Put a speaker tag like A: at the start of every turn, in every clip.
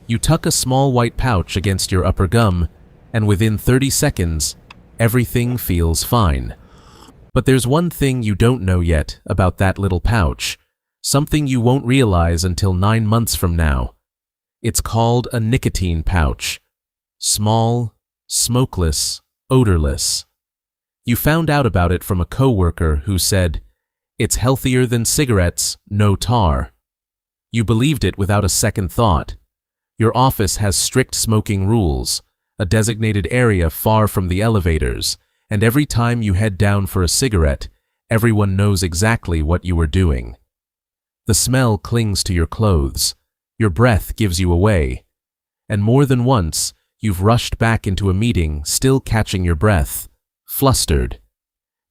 A: You tuck a small white pouch against your upper gum, and within 30 seconds, everything feels fine. But there's one thing you don't know yet about that little pouch, something you won't realize until 9 months from now. It's called a nicotine pouch. Small, smokeless, odorless. You found out about it from a coworker who said, "It's healthier than cigarettes, no tar." You believed it without a second thought. Your office has strict smoking rules, a designated area far from the elevators, and every time you head down for a cigarette, everyone knows exactly what you were doing. The smell clings to your clothes, your breath gives you away, and more than once, you've rushed back into a meeting still catching your breath, flustered.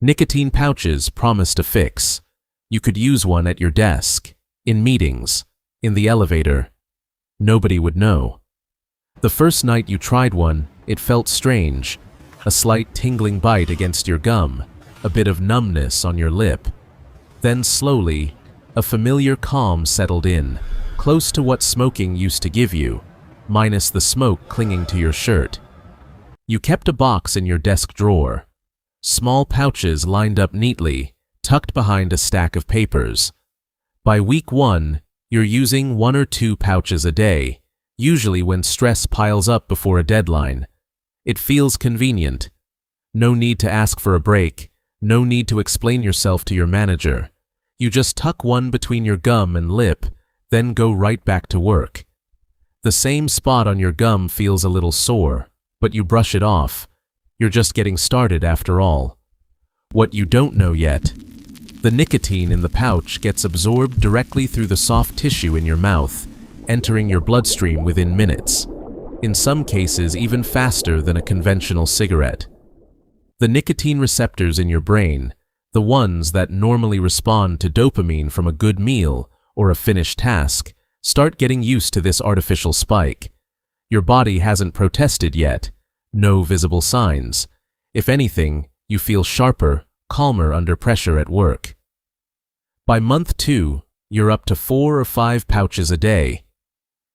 A: Nicotine pouches promised a fix. You could use one at your desk, in meetings, in the elevator. Nobody would know. The first night you tried one, it felt strange, a slight tingling bite against your gum, a bit of numbness on your lip. Then slowly, a familiar calm settled in, close to what smoking used to give you, minus the smoke clinging to your shirt. You kept a box in your desk drawer. Small pouches lined up neatly, tucked behind a stack of papers. By week 1, you're using 1 or 2 pouches a day, usually when stress piles up before a deadline. It feels convenient. No need to ask for a break, no need to explain yourself to your manager. You just tuck one between your gum and lip, then go right back to work. The same spot on your gum feels a little sore, but you brush it off. You're just getting started after all. What you don't know yet: the nicotine in the pouch gets absorbed directly through the soft tissue in your mouth, entering your bloodstream within minutes, in some cases even faster than a conventional cigarette. The nicotine receptors in your brain, the ones that normally respond to dopamine from a good meal or a finished task, start getting used to this artificial spike. Your body hasn't protested yet. No visible signs. If anything, you feel sharper, calmer under pressure at work. By month 2, you're up to 4 or 5 pouches a day.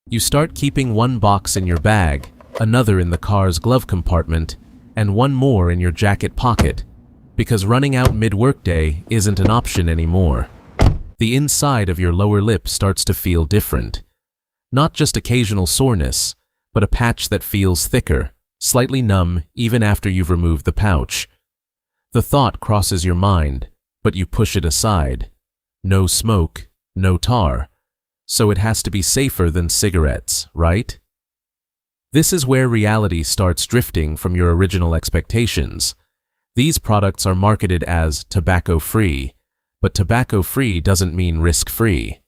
A: You start keeping one box in your bag, another in the car's glove compartment, and one more in your jacket pocket, because running out mid-workday isn't an option anymore. The inside of your lower lip starts to feel different. Not just occasional soreness, but a patch that feels thicker, slightly numb even after you've removed the pouch. The thought crosses your mind, but you push it aside. No smoke, no tar. So it has to be safer than cigarettes, right? This is where reality starts drifting from your original expectations. These products are marketed as tobacco-free, but tobacco-free doesn't mean risk-free.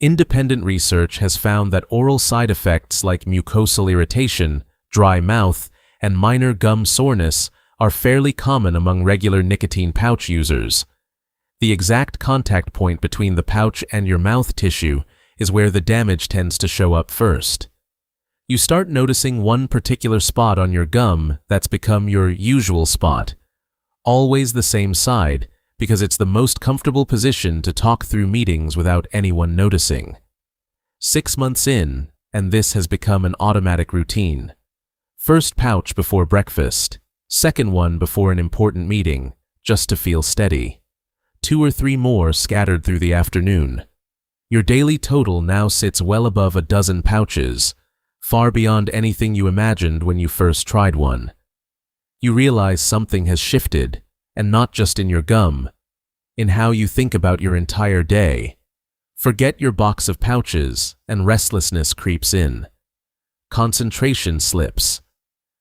A: Independent research has found that oral side effects like mucosal irritation, dry mouth, and minor gum soreness are fairly common among regular nicotine pouch users. The exact contact point between the pouch and your mouth tissue is where the damage tends to show up first. You start noticing one particular spot on your gum that's become your usual spot, always the same side, because it's the most comfortable position to talk through meetings without anyone noticing. 6 months in, and this has become an automatic routine. First pouch before breakfast, second one before an important meeting, just to feel steady. 2 or 3 more scattered through the afternoon. Your daily total now sits well above a dozen pouches, far beyond anything you imagined when you first tried one. You realize something has shifted, and not just in your gum, in how you think about your entire day. Forget your box of pouches, and restlessness creeps in. Concentration slips.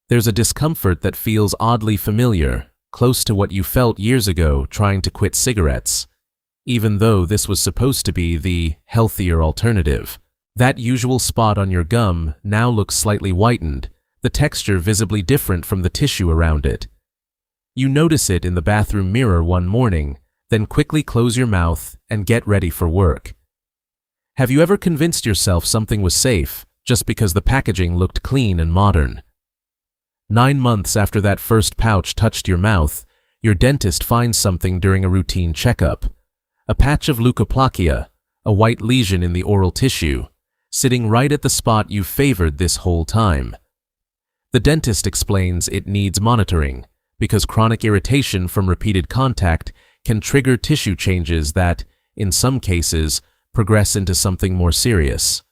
A: There's a discomfort that feels oddly familiar, close to what you felt years ago trying to quit cigarettes, even though this was supposed to be the healthier alternative. That usual spot on your gum now looks slightly whitened, the texture visibly different from the tissue around it. You notice it in the bathroom mirror one morning, then quickly close your mouth and get ready for work. Have you ever convinced yourself something was safe just because the packaging looked clean and modern? 9 months after that first pouch touched your mouth, your dentist finds something during a routine checkup. A patch of leukoplakia, a white lesion in the oral tissue, sitting right at the spot you've favored this whole time. The dentist explains it needs monitoring because chronic irritation from repeated contact can trigger tissue changes that, in some cases, progress into something more serious.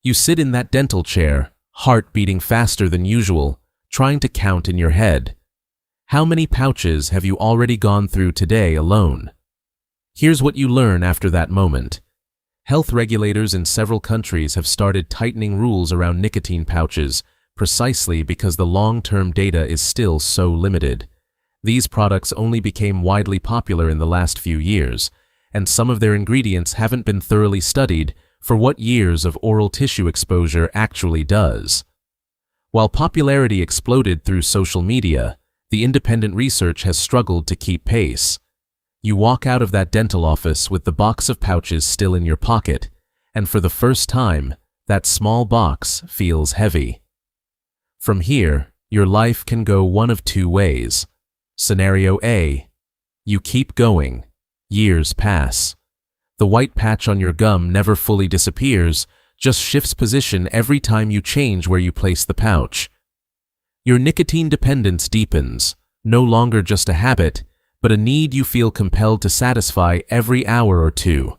A: You sit in that dental chair, heart beating faster than usual, trying to count in your head. How many pouches have you already gone through today alone? Here's what you learn after that moment. Health regulators in several countries have started tightening rules around nicotine pouches precisely because the long-term data is still so limited. These products only became widely popular in the last few years, and some of their ingredients haven't been thoroughly studied for what years of oral tissue exposure actually does. While popularity exploded through social media, the independent research has struggled to keep pace. You walk out of that dental office with the box of pouches still in your pocket, and for the first time, that small box feels heavy. From here, your life can go one of two ways. Scenario A: you keep going. Years pass. The white patch on your gum never fully disappears, just shifts position every time you change where you place the pouch. Your nicotine dependence deepens, no longer just a habit, but a need you feel compelled to satisfy every hour or two.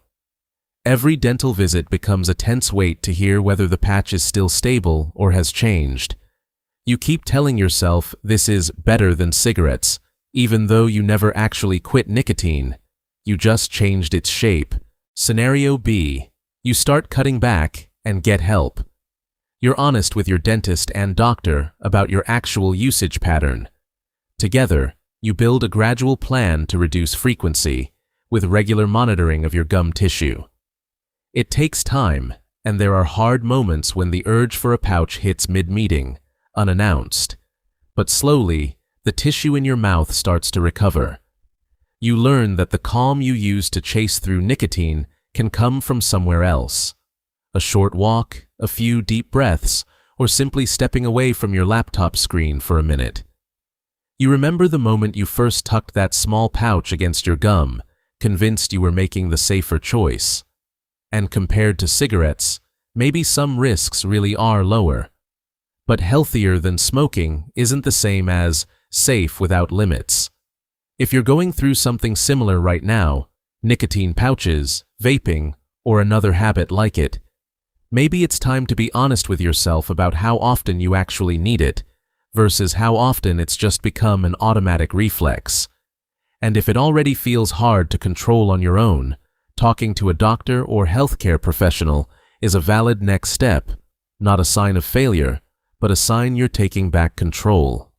A: Every dental visit becomes a tense wait to hear whether the patch is still stable or has changed. You keep telling yourself this is better than cigarettes, even though you never actually quit nicotine. You just changed its shape. Scenario B: you start cutting back and get help. You're honest with your dentist and doctor about your actual usage pattern. Together, you build a gradual plan to reduce frequency, with regular monitoring of your gum tissue. It takes time, and there are hard moments when the urge for a pouch hits mid-meeting, unannounced. But slowly, the tissue in your mouth starts to recover. You learn that the calm you use to chase through nicotine can come from somewhere else. A short walk, a few deep breaths, or simply stepping away from your laptop screen for a minute. You remember the moment you first tucked that small pouch against your gum, convinced you were making the safer choice. And compared to cigarettes, maybe some risks really are lower. But healthier than smoking isn't the same as safe without limits. If you're going through something similar right now, nicotine pouches, vaping, or another habit like it, maybe it's time to be honest with yourself about how often you actually need it, versus how often it's just become an automatic reflex. And if it already feels hard to control on your own, talking to a doctor or healthcare professional is a valid next step, not a sign of failure, but a sign you're taking back control.